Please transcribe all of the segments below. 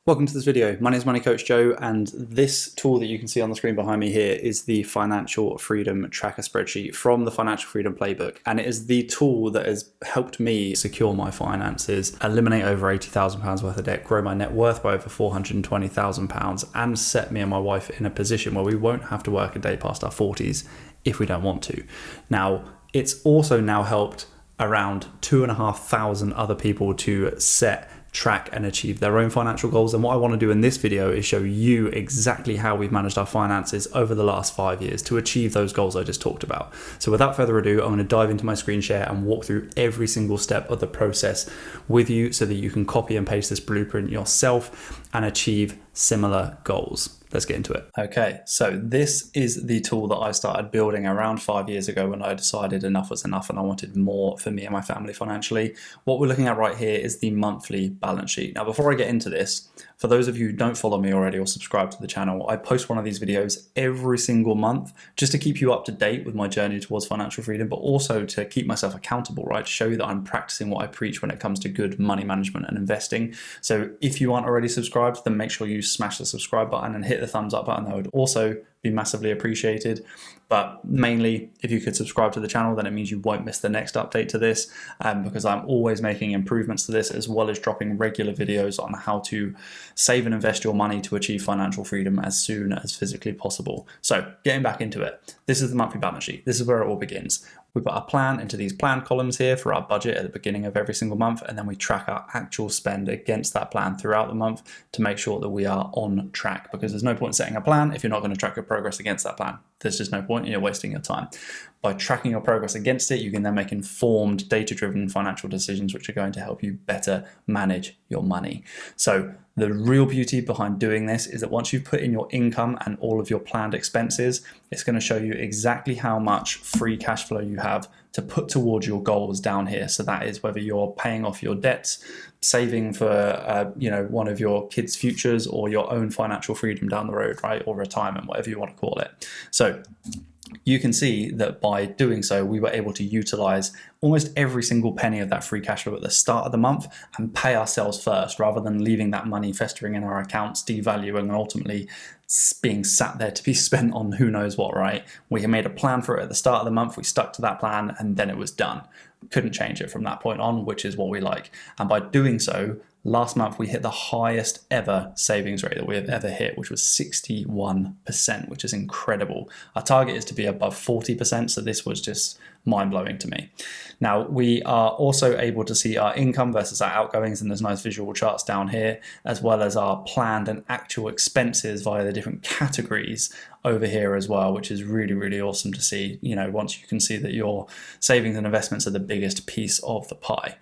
Welcome to this video. My name is Money Coach Joe, and this tool that you can see on the screen behind me here is the Financial Freedom Tracker spreadsheet from the Financial Freedom Playbook. And it is the tool that has helped me secure my finances, eliminate over £80,000 worth of debt, grow my net worth by over £420,000, and set me and my wife in a position where we won't have to work a day past our 40s if we don't want to. Now, it's also now helped around 2,500 other people to set, track and achieve their own financial goals. And what I want to do in this video is show you exactly how we've managed our finances over the last 5 years to achieve those goals I just talked about. So without further ado, I'm going to dive into my screen share and walk through every single step of the process with you so that you can copy and paste this blueprint yourself and achieve similar goals. Let's get into it. Okay, so this is the tool that I started building around 5 years ago when I decided enough was enough and I wanted more for me and my family financially. What we're looking at right here is the monthly balance sheet. Now, before I get into this, for those of you who don't follow me already or subscribe to the channel, I post one of these videos every single month just to keep you up to date with my journey towards financial freedom, but also to keep myself accountable, right? To show you that I'm practicing what I preach when it comes to good money management and investing. So if you aren't already subscribed, then make sure you smash the subscribe button and hit the thumbs up button. That would also be massively appreciated. But mainly, if you could subscribe to the channel, then it means you won't miss the next update to this, because I'm always making improvements to this, as well as dropping regular videos on how to save and invest your money to achieve financial freedom as soon as physically possible. So getting back into it, this is the monthly balance sheet. This is where it all begins. We put our plan into these plan columns here for our budget at the beginning of every single month, and then we track our actual spend against that plan throughout the month to make sure that we are on track, because there's no point setting a plan if you're not going to track your progress against that plan. There's just no point, and you're wasting your time. By tracking your progress against it, you can then make informed, data-driven financial decisions, which are going to help you better manage your money. So the real beauty behind doing this is that once you've put in your income and all of your planned expenses, it's going to show you exactly how much free cash flow you have to put towards your goals down here. So that is whether you're paying off your debts, saving for one of your kids' futures, or your own financial freedom down the road, right? Or retirement, whatever you want to call it. So you can see that by doing so, we were able to utilize almost every single penny of that free cash flow at the start of the month and pay ourselves first, rather than leaving that money festering in our accounts, devaluing, and ultimately being sat there to be spent on who knows what, right? We made a plan for it at the start of the month, we stuck to that plan, and then it was done. Couldn't change it from that point on, which is what we like. And by doing so, last month we hit the highest ever savings rate that we have ever hit, which was 61%, which is incredible. Our target is to be above 40%, so this was just mind-blowing to me. Now, we are also able to see our income versus our outgoings, and there's nice visual charts down here, as well as our planned and actual expenses via the different categories over here as well, which is really, really awesome to see, once you can see that your savings and investments are the biggest piece of the pie.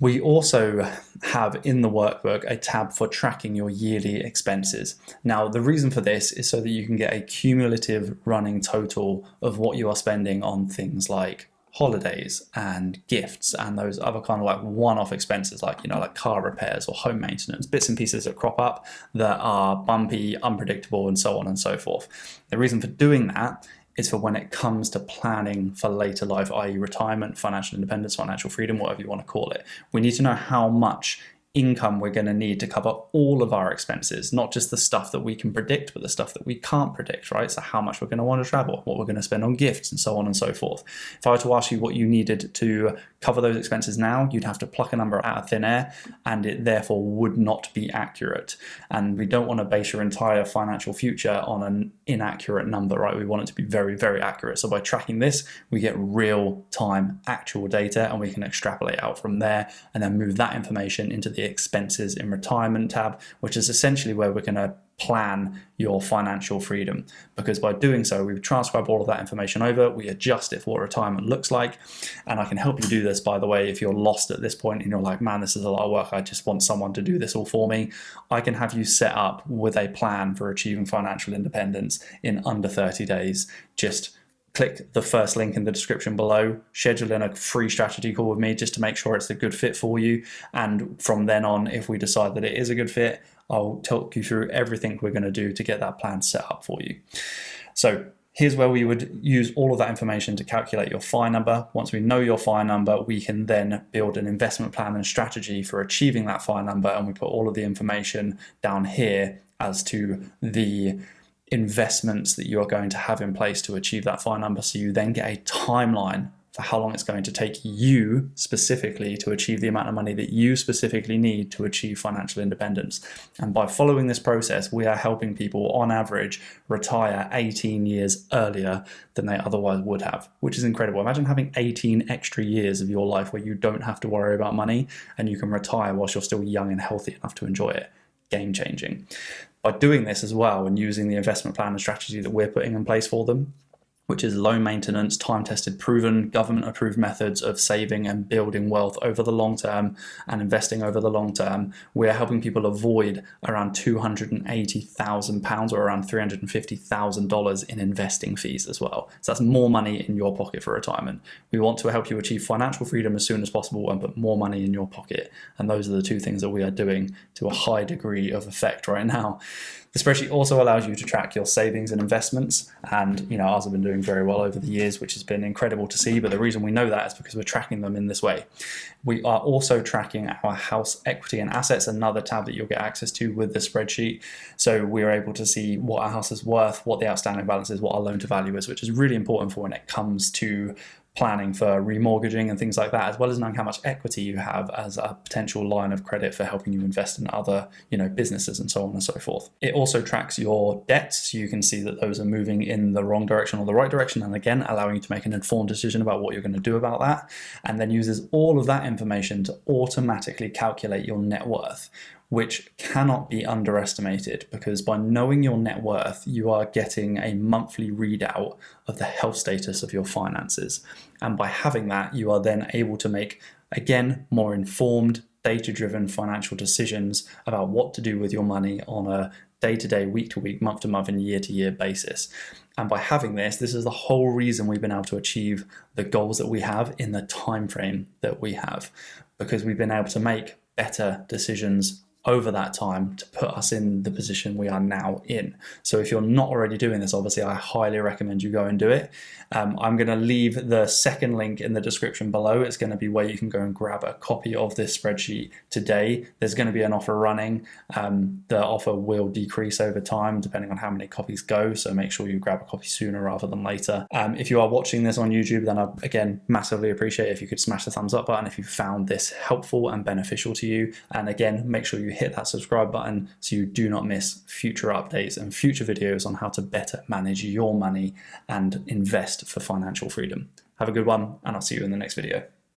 We also have in the workbook a tab for tracking your yearly expenses. Now, the reason for this is so that you can get a cumulative running total of what you are spending on things like holidays and gifts and those other kind of like one-off expenses, like like car repairs or home maintenance, bits and pieces that crop up that are bumpy, unpredictable, and so on and so forth. The reason for doing that is for when it comes to planning for later life, i.e. retirement, financial independence, financial freedom, whatever you want to call it. We need to know how much income we're going to need to cover all of our expenses, not just the stuff that we can predict, but the stuff that we can't predict, right? So how much we're going to want to travel, what we're going to spend on gifts, and so on and so forth. If I were to ask you what you needed to cover those expenses now, you'd have to pluck a number out of thin air, and it therefore would not be accurate. And we don't want to base your entire financial future on an inaccurate number, right? We want it to be very, very accurate. So by tracking this, we get real-time actual data, and we can extrapolate out from there and then move that information into the expenses in retirement tab, which is essentially where we're going to plan your financial freedom. Because by doing so, we transcribe all of that information over, we adjust it for what retirement looks like. And I can help you do this, by the way, if you're lost at this point and you're like, man, this is a lot of work, I just want someone to do this all for me. I can have you set up with a plan for achieving financial independence in under 30 days. Just click the first link in the description below, schedule in a free strategy call with me just to make sure it's a good fit for you. And from then on, if we decide that it is a good fit, I'll talk you through everything we're going to do to get that plan set up for you. So Here's where we would use all of that information to calculate your FI number. Once we know your FI number, we can then build an investment plan and strategy for achieving that FI number. And we put all of the information down here as to the investments that you are going to have in place to achieve that FI number. So you then get a timeline for how long it's going to take you specifically to achieve the amount of money that you specifically need to achieve financial independence. And by following this process, we are helping people on average retire 18 years earlier than they otherwise would have, which is incredible. Imagine having 18 extra years of your life where you don't have to worry about money and you can retire whilst you're still young and healthy enough to enjoy it. Game changing. By doing this as well and using the investment plan and strategy that we're putting in place for them, which is low maintenance, time-tested, proven, government-approved methods of saving and building wealth over the long term and investing over the long term, we're helping people avoid around £280,000 or around $350,000 in investing fees as well. So that's more money in your pocket for retirement. We want to help you achieve financial freedom as soon as possible and put more money in your pocket. And those are the two things that we are doing to a high degree of effect right now. The spreadsheet also allows you to track your savings and investments, and ours have been doing very well over the years, which has been incredible to see. But the reason we know that is because we're tracking them in this way. We are also tracking our house equity and assets, another tab that you'll get access to with the spreadsheet. So we're able to see what our house is worth, what the outstanding balance is, what our loan to value is, which is really important for when it comes to planning for remortgaging and things like that, as well as knowing how much equity you have as a potential line of credit for helping you invest in other, businesses and so on and so forth. It also tracks your debts, so you can see that those are moving in the wrong direction or the right direction, and again, allowing you to make an informed decision about what you're going to do about that, and then uses all of that information to automatically calculate your net worth, which cannot be underestimated, because by knowing your net worth, you are getting a monthly readout of the health status of your finances. And by having that, you are then able to make, again, more informed, data-driven financial decisions about what to do with your money on a day-to-day, week-to-week, month-to-month, and year-to-year basis. And by having this is the whole reason we've been able to achieve the goals that we have in the time frame that we have, because we've been able to make better decisions over that time to put us in the position we are now in. So if you're not already doing this, obviously I highly recommend you go and do it. I'm going to leave the second link in the description below. It's going to be where you can go and grab a copy of this spreadsheet today. There's going to be an offer running. The offer will decrease over time depending on how many copies go, so make sure you grab a copy sooner rather than later. If you are watching this on YouTube, then I again massively appreciate it if you could smash the thumbs up button if you found this helpful and beneficial to you. And again, make sure you hit that subscribe button so you do not miss future updates and future videos on how to better manage your money and invest for financial freedom. Have a good one, and I'll see you in the next video.